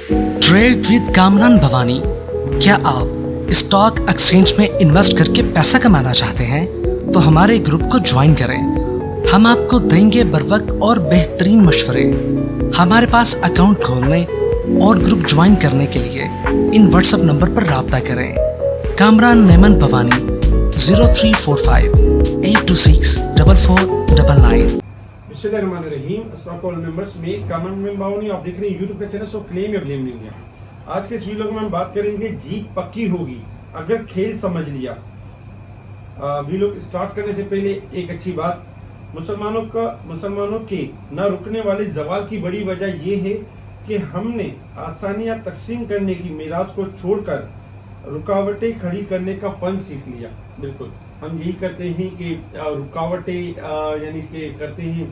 Trade with Kamran Bhavani. क्या आप stock exchange में इन्वेस्ट करके पैसा कमाना चाहते हैं तो हमारे ग्रुप को ज्वाइन करें। हम आपको देंगे बर वक्त और बेहतरीन मशवरे। हमारे पास अकाउंट खोलने और ग्रुप ज्वाइन करने के लिए इन व्हाट्सएप नंबर पर राब्ता करें। कामरान नेमन भवानी 0345-826-4499। बिस्मिल्लाहिर्रहमानिर्रहीम। अस्सलाम वालेकुम मेंबर्स, में कामरान नेमन भवानी, आप देख रहे हैं यूट्यूब का चैनल। सो क्लेम या ब्लेम नहीं है। आज के इस वीडियो में हम बात करेंगे जीत पक्की होगी अगर खेल समझ लिया। वीडियो स्टार्ट करने से पहले एक अच्छी बात, मुसलमानों के न रुकने वाले जवाल की बड़ी वजह यह है कि हमने आसानियां तकसीम करने की मीरास को छोड़कर रुकावटें खड़ी करने का फन सीख लिया। बिल्कुल हम यही करते हैं कि रुकावटें यानी कि करते हैं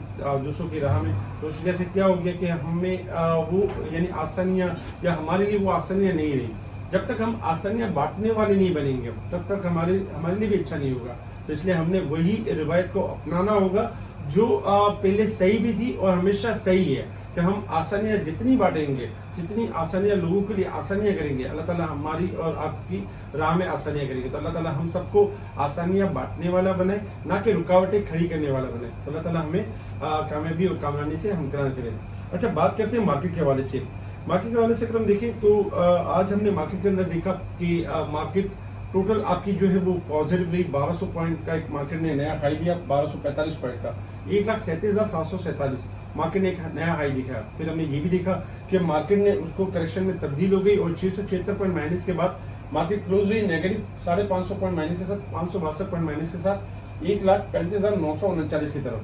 दूसरों की राह में। तो उस वजह से क्या हो गया कि हमें वो यानी आसानियां या हमारे लिए वो आसानियां नहीं रही। जब तक हम आसानियां बांटने वाले नहीं बनेंगे तब तक हमारे लिए भी अच्छा नहीं होगा। तो इसलिए हमने वही रिवायत को अपनाना होगा जो पहले सही भी थी और हमेशा सही है कि हम आसानियां जितनी बांटेंगे, जितनी आसानियां लोगों के लिए आसानियां करेंगे, अल्लाह ताला हमारी और आपकी राह में आसानियां करेंगे। तो अल्लाह ताला हम सबको आसानियां बांटने वाला बनाए, ना कि रुकावटें खड़ी करने वाला बनाए। तो अल्लाह ताला हमें कामयाबी और कामरानी से हमकरार करें। अच्छा, बात करते हैं मार्केट के हवाले से। मार्केट के हवाले से अगर हम देखें तो आज हमने मार्केट के अंदर देखा कि मार्केट टोटल आपकी जो है वो पॉजिटिव रही। 1200 पॉइंट का एक मार्केट ने नया हाई लिया, 1245 पॉइंट का, 1,37,747 मार्केट ने एक नया हाई दिखा। फिर हमने ये भी देखा कि मार्केट ने उसको करेक्शन में तब्दील हो गई और 676 पॉइंट माइनस के बाद मार्केट क्लोज रही नेगेटिव 550 पॉइंट माइनस के साथ, 562 पॉइंट माइनस के साथ 1,35,939 की तरफ।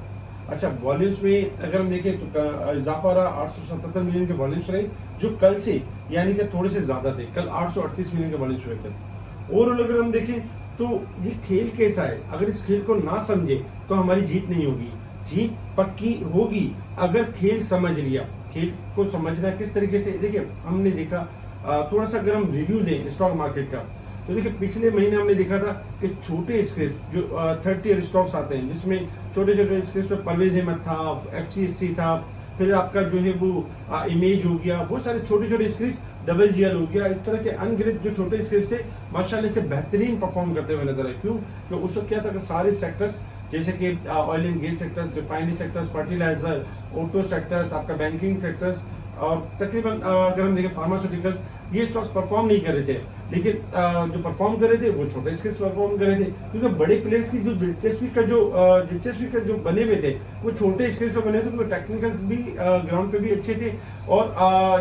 अच्छा, वॉल्यूम्स में अगर हम देखें तो इजाफा रहा, 877 मिलियन के वॉल्यूम्स रहे जो कल से यानी कि थोड़े से ज्यादा थे। कल 838 मिलियन के वॉल्यूम्स हुए थे। और अगर हम देखें तो ये खेल कैसा है, अगर इस खेल को ना समझे तो हमारी जीत नहीं होगी। जीत पक्की होगी अगर खेल समझ लिया। खेल को समझना किस तरीके से, देखिए हमने देखा थोड़ा सा अगर हम रिव्यू दें स्टॉक मार्केट का तो देखिए पिछले महीने हमने देखा था कि छोटे स्क्रिप्ट जो 30 ईयर स्टॉक्स आते हैं जिसमें छोटे छोटे स्क्रिप्ट में परवेज अहमद था, FCSC था, फिर आपका जो है वो इमेज हो गया, बहुत सारे छोटे छोटे स्क्रिप्ट, WGL हो गया, इस तरह के अनगिनत जो छोटे स्क्रिप्ट थे माशाल्लाह से बेहतरीन परफॉर्म करते हुए नजर आए। क्यों? क्योंकि उस वक्त क्या था कि सारे सेक्टर्स जैसे कि oil and gas sectors, refinery sectors, fertiliser, auto sectors, आपका बैंकिंग सेक्टर्स और तकरीबन अगर हम देखें फार्मास्यूटिकल्स, ये स्टॉक्स परफॉर्म नहीं कर रहे थे। लेकिन जो परफॉर्म कर रहे थे वो छोटे स्क्रिप्ट परफॉर्म कर रहे थे, क्योंकि बड़े प्लेयर्स की जो दिलचस्पी का जो बने हुए थे वो छोटे स्क्रिप्ट पे बने थे। तो टेक्निकल भी ग्राउंड पे भी अच्छे थे और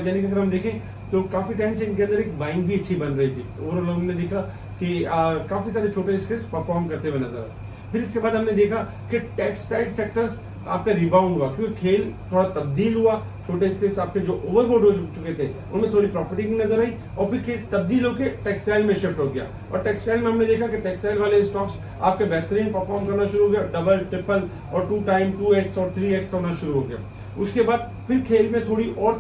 यानी कि अगर हम देखें तो काफी टाइम से इनके अंदर एक बाइंग भी अच्छी बन रही थी। ओवरऑल हमने देखा कि काफी सारे छोटे स्क्रिप्ट परफॉर्म करते हुए नजर आए। फिर इसके बाद हमने देखा कि टेक्सटाइल सेक्टर्स आपका रिबाउंड हुआ, क्योंकि खेल थोड़ा तब्दील हुआ। छोटे स्पेस आपके जो ओवरबोर्ड हो चुके थे उनमें थोड़ी प्रॉफिटिंग नजर आई और फिर खेल तब्दील होकर टेक्सटाइल में शिफ्ट हो गया। और टेक्सटाइल में हमने देखा कि टेक्सटाइल वाले स्टॉक्स आपके बेहतरीन परफॉर्म करना शुरू हो गया, डबल, ट्रिपल और 2 टाइम 2x और 3x होना शुरू हो गया। उसके बाद फिर खेल में थोड़ी और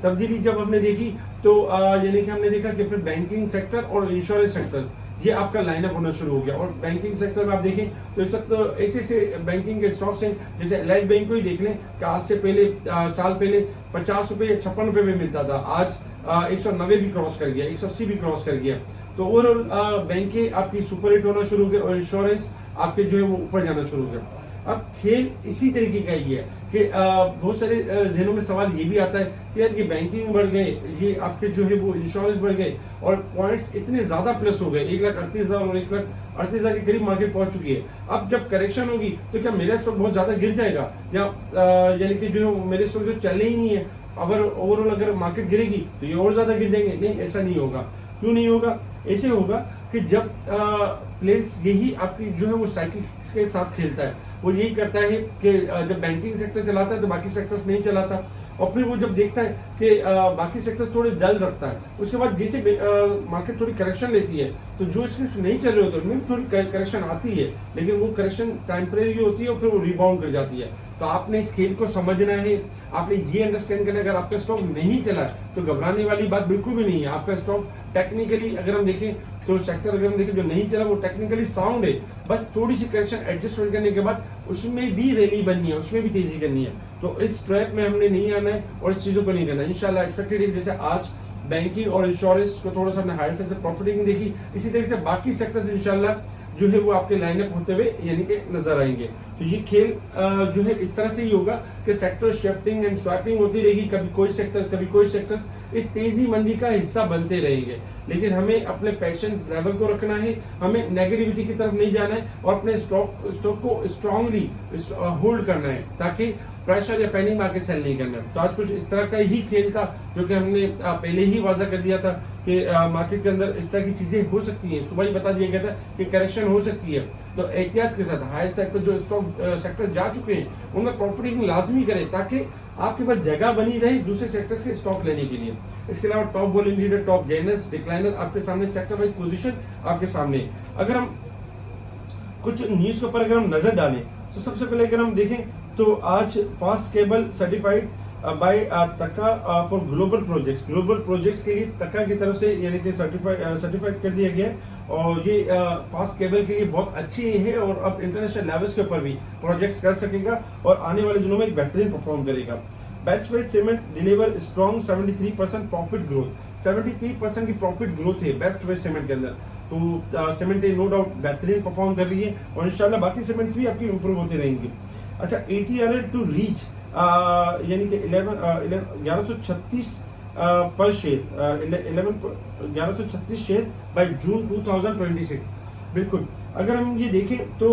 तब्दीली जब हमने देखी तो यानी कि हमने देखा कि फिर बैंकिंग सेक्टर और इंश्योरेंस सेक्टर ये आपका लाइनअप होना शुरू हो गया। और बैंकिंग सेक्टर में आप देखें तो इस वक्त तो ऐसे बैंकिंग के स्टॉक्स हैं जैसे एलाइड बैंक को ही देख लें कि आज से पहले साल पहले 50 रुपए या 56 रुपए में मिलता था, आज 190 भी क्रॉस कर गया, 180 भी क्रॉस कर गया। तो ओवरऑल बैंकें आपकी सुपर हिट होना शुरू हो गई और इंश्योरेंस आपके जो है वो ऊपर जाना शुरू हो गया। अब खेल इसी तरीके का ही है कि बहुत सारे जहनों में सवाल ये भी आता है कि यार ये बैंकिंग बढ़ गए, ये आपके जो है वो इंश्योरेंस बढ़ गए और पॉइंट्स इतने ज्यादा प्लस हो गए, 1,38,000 और 1,38,000 के करीब मार्केट पहुंच चुकी है। अब जब करेक्शन होगी तो क्या मेरा स्टॉक बहुत ज्यादा गिर जाएगा या यानी कि जो मेरे स्टॉक जो चले ही नहीं है, अगर ओवरऑल अगर मार्केट गिरेगी तो ये और ज्यादा गिर जाएंगे? नहीं, ऐसा नहीं होगा। क्यों नहीं होगा? ऐसे होगा कि जब प्लेयर्स यही आपकी जो है वो साइकिल के साथ खेलता है, वो यही करता है कि जब बैंकिंग सेक्टर चलाता है तो बाकी सेक्टर्स नहीं चलाता, और फिर वो जब देखता है कि बाकी सेक्टर्स थोड़े डल रखता है, उसके बाद जैसे मार्केट थोड़ी करेक्शन लेती है तो जो स्किल्स नहीं चल रहे होते उनमें भी थोड़ी करेक्शन आती है, लेकिन वो करेक्शन टेम्परेरी होती है और फिर वो रिबाउंड कर जाती है। तो आपने इस खेल को समझना है, आपने ये अंडरस्टैंड करना है। अगर आपका स्टॉक नहीं चला तो घबराने वाली बात बिल्कुल भी नहीं है। आपका स्टॉक टेक्निकली अगर हम देखें तो सेक्टर अगर हम देखें जो नहीं चला वो टेक्निकली साउंड है, बस थोड़ी सी करेक्शन एडजस्टमेंट करने के बाद उसमें भी रैली बननी है, उसमें भी तेजी करनी है। तो इस ट्रैप में हमने नहीं आना है और इस चीज़ों को नहीं करना है। इंशाल्लाह एक्सपेक्टेड जैसे आज बैंकिंग और इंश्योरेंस को थोड़ा सा हमने हायर सेक्टर प्रॉफिटिंग देखी, इसी तरीके से बाकी सेक्टर्स इंशाल्लाह जो है वो आपके लाइनअप होते हुए यानी कि नजर आएंगे। तो ये खेल जो है इस तरह से ही होगा कि सेक्टर शिफ्टिंग एंड स्वैपिंग होती रहेगी, कभी कोई सेक्टर कभी कोई सेक्टर, इस तेजी मंदी का हिस्सा बनते रहेंगे। लेकिन हमें अपने पेशेंस लेवल को रखना है, हमें नेगेटिविटी की तरफ नहीं जाना है और अपने स्टॉक को स्ट्रांगली होल्ड करना है ताकि प्रेशर या पैनिक में आके सेल नहीं करना है। तो आज कुछ इस तरह का ही खेल था जो कि हमने पहले ही वाजा कर दिया था कि मार्केट के अंदर इस तरह की चीजें हो सकती हैं। सुबह ही बता दिया गया था कि करेक्शन हो सकती है, तो एहतियात के साथ हायर सेक्टर जो स्टॉक सेक्टर जा चुके हैं उनमें प्रॉफिटिंग लाजमी करें ताकि आपके पास जगह बनी रहे दूसरे सेक्टर्स के स्टॉक लेने के लिए। इसके अलावा top volume leader, top gainers, decliner आपके सामने, सेक्टर वाइज पोजीशन आपके सामने। अगर हम कुछ न्यूज के ऊपर अगर हम नजर डालें तो सबसे पहले अगर हम देखें तो आज फास्ट केबल सर्टिफाइड बाय तका फॉर ग्लोबल प्रोजेक्ट्स के लिए तका की तरफ से यानी कि सर्टिफाइड कर दिया गया है और ये फास्ट केबल के लिए बहुत अच्छी है और अब इंटरनेशनल लेवल्स के ऊपर भी प्रोजेक्ट्स कर सकेगा और आने वाले दिनों में एक बेहतरीन परफॉर्म करेगा। Best wet cement deliver strong 73% profit growth, 73% की प्रॉफिट ग्रोथ है बेस्ट वेट सीमेंट के अंदर। तो सीमेंट नो डाउट बेहतरीन परफॉर्म कर रही है और इंशाल्लाह बाकी सीमेंट्स भी आपकी इंप्रूव होते रहेंगे। अच्छा, ATRL टू रीच यानी कि 1136 पर शेयर 1136 शेयर बाय जून 2026। बिल्कुल, अगर हम ये देखें तो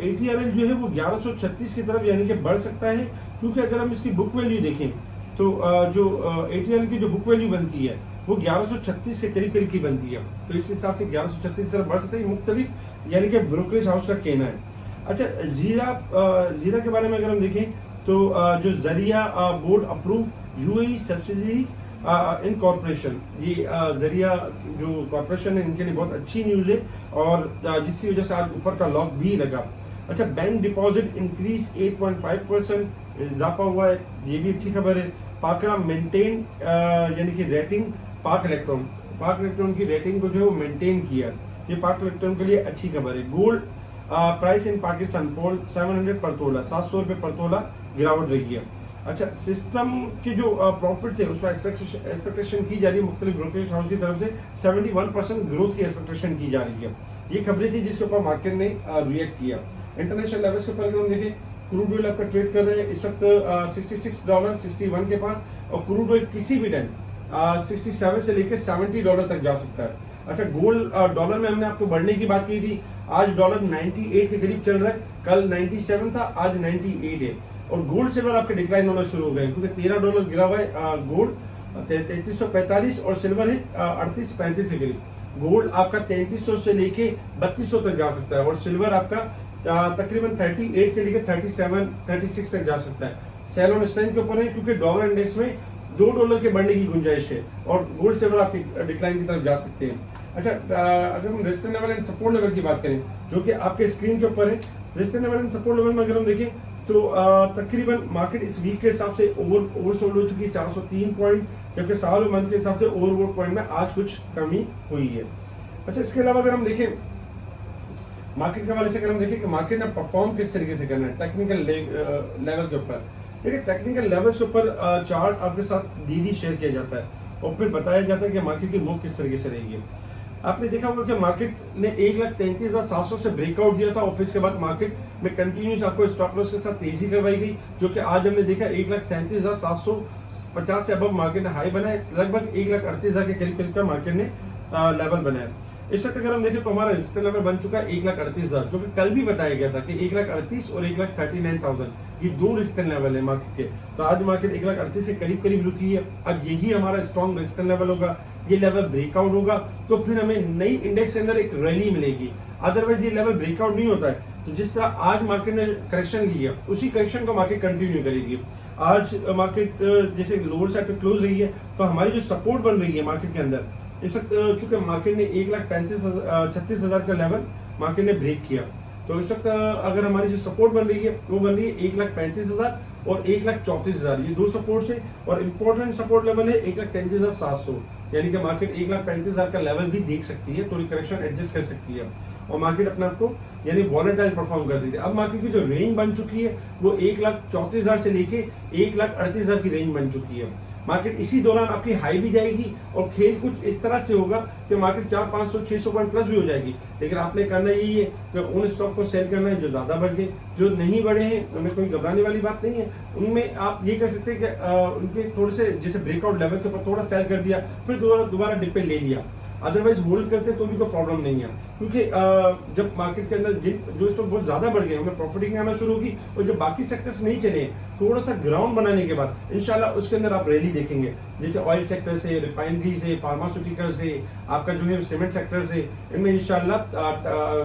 ATRL जो है वो 1136 की तरफ यानी कि बढ़ सकता है, क्योंकि अगर हम इसकी बुक वैल्यू देखें तो जो ATRL की जो बुक वैल्यू बनती है वो 1136 के करीब करीब की बनती है। तो इस हिसाब से 1136 की तरफ बढ़ सकता है, मुख्तलिफ यानी कि ब्रोकरेज हाउस का कहना है। अच्छा, जीरा के बारे में अगर हम देखें तो जो जरिया बोर्ड अप्रूव UAE सब्सिडीज इन कॉर्पोरेशन, ये जरिया जो कॉर्पोरेशन है इनके लिए बहुत अच्छी न्यूज़ है और जिसकी वजह से आज ऊपर का लॉक भी लगा। अच्छा, बैंक डिपॉजिट इंक्रीज 8.5% इजाफा हुआ है, ये भी अच्छी खबर है। पाकरा मेंटेन यानी कि रेटिंग पाक इलेक्ट्रॉन की रेटिंग को जो है वो मेंटेन किया, ये पाक इलेक्ट्रॉन के लिए अच्छी खबर है। Gold price in Pakistan fall 700 पर तोला, 700 रुपये पर तोला गिरावट रही है। अच्छा, सिस्टम के जो प्रॉफिट है उसमें एक्सपेक्टेशन की जा रही है मुख्तलिफ ब्रोकरेज हाउस की तरफ से 71% ग्रोथ की एक्सपेक्टेशन की जा रही है। ये खबरें थी जिसके ऊपर मार्केट ने रिएक्ट किया। इंटरनेशनल लेवल्स के ऊपर अगर हम देखें, क्रूड ऑयल आपका ट्रेड कर रहे हैं इस वक्त $66.61 के पास और क्रूड ऑयल किसी भी टाइम 67 से लेकर $70 तक जा सकता है। अच्छा, गोल्ड डॉलर में हमने आपको बढ़ने की बात की थी, आज डॉलर 98 के करीब चल रहा है, कल 97 था, आज 98 है। और गोल्ड सिल्वर आपके डिक्लाइन होना शुरू हो गए क्योंकि $13 गिरा हुआ है गोल्ड 3345 और सिल्वर है 3835 के करीब। गोल्ड आपका 3300 से लेके 3200 तक जा सकता है और सिल्वर आपका तकरीबन 38 से लेकर 36 तक जा सकता है। सेल ऑन स्ट्रेंथ के ऊपर है क्योंकि डॉलर इंडेक्स में $2 के बढ़ने की गुंजाइश है और गोल्ड सिल्वर आपकी डिक्लाइन की तरफ जा सकते हैं। अच्छा, अगर हम resistance level and support level की बात करें जो कि आपके स्क्रीन के ऊपर है, resistance level and support level में अगर हम देखें तो तकरीबन मार्केट इस वीक के हिसाब से ओवरसोल्ड हो चुकी है 403 पॉइंट, जबकि साल और मंथ के हिसाब से ओवरबोट पॉइंट में आज कुछ कमी हुई है। अच्छा, इसके अलावा अगर हम देखें मार्केट के हवाले से, अगर हम देखें कि मार्केट ने परफॉर्म किस तरीके से करना है टेक्निकल लेवल के ऊपर, देखिए टेक्निकल लेवल्स के ऊपर चार्ट आपके साथ डेली शेयर किया जाता है और फिर बताया जाता है कि मार्केट की मूव किस तरीके से रहेगी। आपने देखा होगा कि मार्केट ने 1,33,700 से ब्रेकआउट दिया था और फिर इसके बाद मार्केट में कंटिन्यूस आपको स्टॉप लॉस के साथ तेजी करवाई गई, जो कि आज हमने देखा 1,37,750 से अब मार्केट ने हाई बनाया, लगभग 1,38,000 के करीब करीब का मार्केट ने लेवल बनाया। इस वक्त अगर हम देखें तो हमारा रजिस्टर लेवल बन चुका है 1,38,000, जो कि कल भी बताया गया था कि 1,38,000 और 1,39,000 ये दो रजिस्टर लेवल है मार्केट के। तो आज मार्केट 1,38,000 से करीब करीब रुकी है। अब यही हमारा स्ट्रॉन्ग रजिस्टर लेवल होगा, ये लेवल ब्रेकआउट होगा तो फिर हमें नई इंडेक्स के अंदर एक रैली मिलेगी। अदरवाइज ये लेवल ब्रेकआउट नहीं होता है तो जिस तरह आज मार्केट ने करेक्शन ली है उसी करेक्शन को मार्केट कंटिन्यू करेगी। आज मार्केट जैसे लोअर साइड पे क्लोज रही है तो हमारी जो सपोर्ट बन रही है मार्केट के अंदर, इस वक्त चूंकि मार्केट ने 1,36,000 का लेवल मार्केट ने ब्रेक किया, तो इस वक्त अगर हमारी जो सपोर्ट बन रही है वो बन रही है 1,35,000 और 1,34,000, ये दो सपोर्ट है। और इंपॉर्टेंट सपोर्ट लेवल है 1,33,700, यानी कि मार्केट 1,35,000 का लेवल भी देख सकती है, थोड़ी करेक्शन एडजस्ट कर सकती है। और मार्केट अपने आप को यानी वॉलेटाइल परफॉर्म कर सकती है। अब मार्केट की जो रेंज बन चुकी है वो 1,34,000 से लेके 1,38,000 की रेंज बन चुकी है। मार्केट इसी दौरान आपकी हाई भी जाएगी और खेल कुछ इस तरह से होगा कि मार्केट 400-500-600 पॉइंट प्लस भी हो जाएगी, लेकिन आपने करना यही है कि उन स्टॉक को सेल करना है जो ज्यादा बढ़ गए। जो नहीं बढ़े हैं उनमें कोई घबराने वाली बात नहीं है, उनमें आप ये कर सकते हैं कि उनके थोड़े से जैसे ब्रेकआउट लेवल के ऊपर थोड़ा सेल कर दिया, फिर दोबारा डिप पे ले लिया, अदरवाइज होल्ड करते तो भी कोई प्रॉब्लम नहीं है। क्योंकि जब मार्केट के अंदर जो स्टॉक बहुत ज्यादा बढ़ गए उनमें प्रॉफिटिंग आना शुरू होगी और जो बाकी सेक्टर्स नहीं चले थोड़ा सा ग्राउंड बनाने के बाद इंशाल्लाह उसके अंदर आप रैली देखेंगे। जैसे ऑयल सेक्टर से, रिफाइनरी से, फार्मास्यूटिकल से, आपका जो है सीमेंट सेक्टर से, इनमें इंशाल्लाह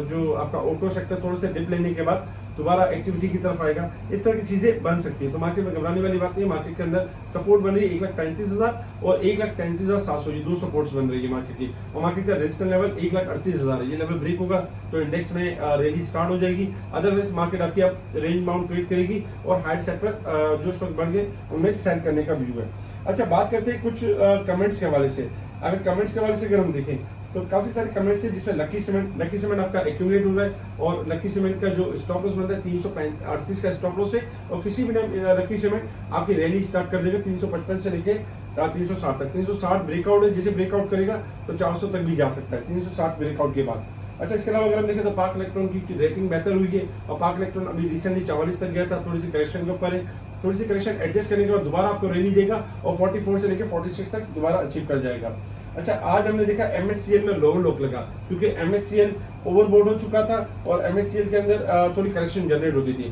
जो आपका ऑटो सेक्टर थोड़ा सा डिप लेने के बाद दोबारा एक्टिविटी की तरफ आएगा। इस तरह की चीजें बन सकती है, तो मार्केट में घबराने वाली बात नहीं है। मार्केट के अंदर सपोर्ट बन रही है 1,33,000 और 1,33,700, ये दो सपोर्ट्स बन रही है मार्केट की। और मार्केट का रेजिस्टेंस लेवल 1,38,000 है, ये लेवल ब्रेक होगा तो इंडेक्स में रैली स्टार्ट हो जाएगी। अदरवाइज मार्केट आपकी अब रेंज बाउंड ट्रेड करेगी और हाइट सेट पर जो स्टॉक बढ़ गए उनमें सेल करने का व्यू है। अच्छा, बात करते हैं कुछ कमेंट्स के हवाले से। अगर कमेंट्स के हवाले से अगर हम देखें तो काफी सारे कमेंट्स है जिसमें लकी सीमेंट आपका एक्यूमुलेट हो रहा है और लकी सीमेंट का जो स्टॉप लॉस बनता है 338 का स्टॉप लॉस है और किसी भी लकी सीमेंट आपकी रैली स्टार्ट कर देगा 355 से लेके 360 तक। 360 ब्रेकआउट है, जैसे ब्रेकआउट करेगा तो 400 तक भी जा सकता है 360 ब्रेकआउट के बाद। अच्छा, इसके अलावा अगर हम देखें तो पाक इलेक्ट्रॉन की रेटिंग बेहतर हुई है और पाक इलेक्ट्रॉन अभी रिसेंटली 44 तक गया था, थोड़ी सी करेक्शन के ऊपर है, थोड़ी सी करेक्शन एडजस्ट करने के बाद दोबारा आपको रैली देगा और 44 से लेकर 46 तक दोबारा अचीव कर जाएगा। अच्छा, आज हमने देखा MSCL में लोअर लोक लगा क्योंकि MSCL ओवरबोर्ड हो चुका था और MSCL के अंदर थोड़ी करेक्शन जनरेट होती थी।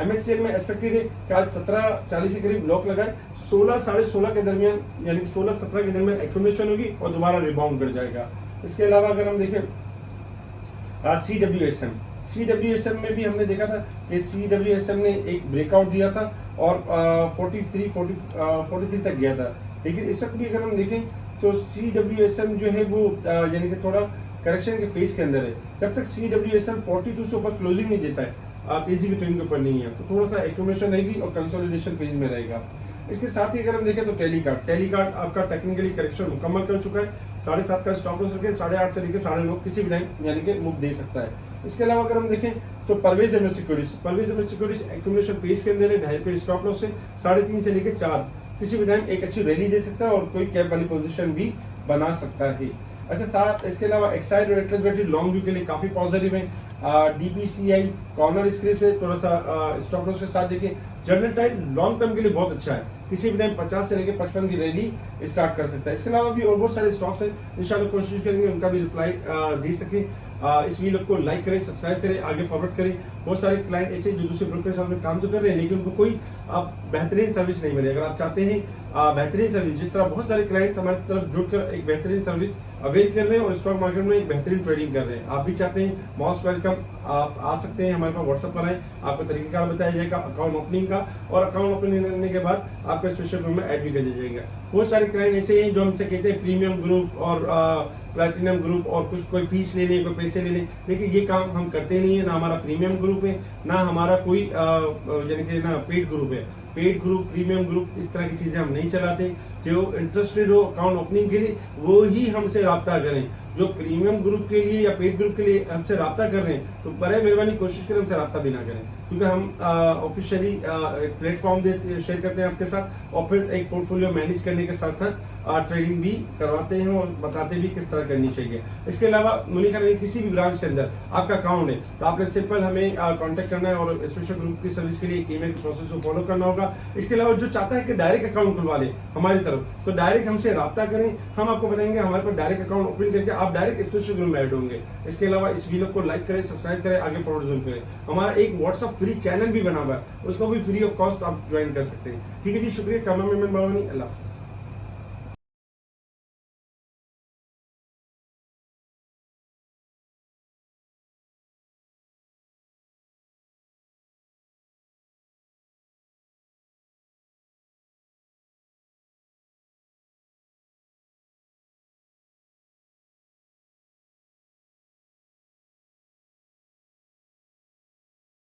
MSCL में एक्सपेक्टेड है कि आज 1740 के करीब लॉक लगाए, 16 साढ़े 16 के दरमियान यानी 16-17 के दरमियान एक्यूमुलेशन होगी और दोबारा रिबाउंड कर जाएगा। इसके अलावा अगर हम देखें CWSM में भी हमने देखा था कि CWSM ने एक ब्रेकआउट दिया था और 43 तक गया था, लेकिन इस वक्त भी अगर हम देखें तो CWSM जो है वो यानी कि थोड़ा करेक्शन के फेज के अंदर है। जब तक CWSM 42 से ऊपर क्लोजिंग नहीं देता है, तेजी की ट्रेंड के ऊपर नहीं है, तो थोड़ा सा एक्यूमुलेशन रहेगी और कंसोलिडेशन फेज में रहेगा। इसके साथ ही अगर हम देखें तो टेलीकार्ड आपका टेक्निकली करेक्शन मुकम्मल कर चुका है, 7.5 का स्टॉप लॉस रखे, 8.5 से लेकर 9.5 किसी भी टाइम यानी कि मूव दे सकता है। इसके अलावा अगर हम देखें तो Parvez Ahmed securities accumulation phase के अंदर है, 2.5 पे स्टॉप लॉस है, 3.5 से लेकर 4 किसी भी टाइम एक अच्छी रैली दे सकता है और कोई कैप वाली पोजीशन भी बना सकता है। अच्छा, साथ इसके अलावा एक्साइड और एटलस बैटरी लॉन्ग व्यू के लिए काफी पॉजिटिव है। DPCI कॉर्नर स्क्रिप्ट से थोड़ा सा स्टॉप लॉस के साथ देखिए। जनरल टाइप लॉन्ग टर्म के लिए बहुत अच्छा है, किसी भी टाइम 50 से लेकर 55 की रैली स्टार्ट कर सकता है। इसके अलावा भी और बहुत सारे स्टॉक्स हैं, इंशाल्लाह कोशिश करेंगे उनका भी रिप्लाई दे सके। इस वीडियो को लाइक करें, सब्सक्राइब करें, आगे फॉरवर्ड करें। बहुत सारे क्लाइंट ऐसे जो दूसरे ब्रोकर के साथ में काम तो कर रहे हैं लेकिन उनको कोई बेहतरीन सर्विस नहीं मिली। अगर आप चाहते हैं बेहतरीन सर्विस, जिस तरह बहुत सारे क्लाइंट्स हमारी तरफ जुड़कर एक बेहतरीन सर्विस अवेल कर रहे हैं और स्टॉक मार्केट में एक बेहतरीन ट्रेडिंग कर रहे हैं, आप भी चाहते हैं, मोस्ट वेलकम। आप आ सकते हैं हमारे पास, व्हाट्सएप पर आए, आपको तरीकेकार बताया जाएगा अकाउंट ओपनिंग का, और अकाउंट ओपनिंग करने के बाद आपका स्पेशल ग्रुप में ऐड भी कर दिया जाएगा। बहुत सारे क्लाइंट ऐसे हैं जो हमसे कहते हैं प्रीमियम ग्रुप और प्लैटिनम ग्रुप और कुछ कोई फीस ले लें, कोई पैसे ले लें। देखिए ये काम हम करते नहीं है, ना हमारा प्रीमियम ग्रुप है, ना हमारा कोई यानी कि ना पेड ग्रुप है। पेड ग्रुप, प्रीमियम ग्रुप, इस तरह की चीजें हम नहीं चलाते। जो इंटरेस्टेड हो अकाउंट ओपनिंग के लिए वो ही हमसे रब्ता करें। जो प्रीमियम ग्रुप के लिए या पेड ग्रुप के लिए हमसे रब्ता कर रहे हैं तो बड़े मेहरबानी कोशिश करें हमसे रब्ता भी ना करें, क्योंकि हम ऑफिशियली एक प्लेटफॉर्म शेयर करते हैं आपके साथ और फिर एक पोर्टफोलियो मैनेज करने के साथ साथ ट्रेडिंग भी करवाते हैं और बताते भी किस तरह करनी चाहिए। इसके अलावा मुनीखा ने किसी भी ब्रांच के अंदर आपका अकाउंट है तो आपने सिंपल हमें कांटेक्ट करना है और स्पेशल ग्रुप की सर्विस के लिए एक ईमेल प्रोसेस को फॉलो करना होगा। इसके अलावा जो चाहता है कि डायरेक्ट अकाउंट खुलवा ले हमारी तरफ, तो डायरेक्ट हमसे रब्ता करें, हम आपको बताएंगे हमारे पास डायरेक्ट अकाउंट ओपन करके आप डायरेक्ट स्पेशल ग्रुप में ऐड होंगे। इसके अलावा इस वीडियो को लाइक करें, सब्सक्राइब करें, आगे फॉरवर्ड जरूर करें। हमारा एक व्हाट्सएप फ्री चैनल भी बना हुआ है, उसको भी फ्री ऑफ कॉस्ट आप ज्वाइन कर सकते हैं। ठीक है जी, शुक्रिया। कामा मेमन बावानी, अल्लाह।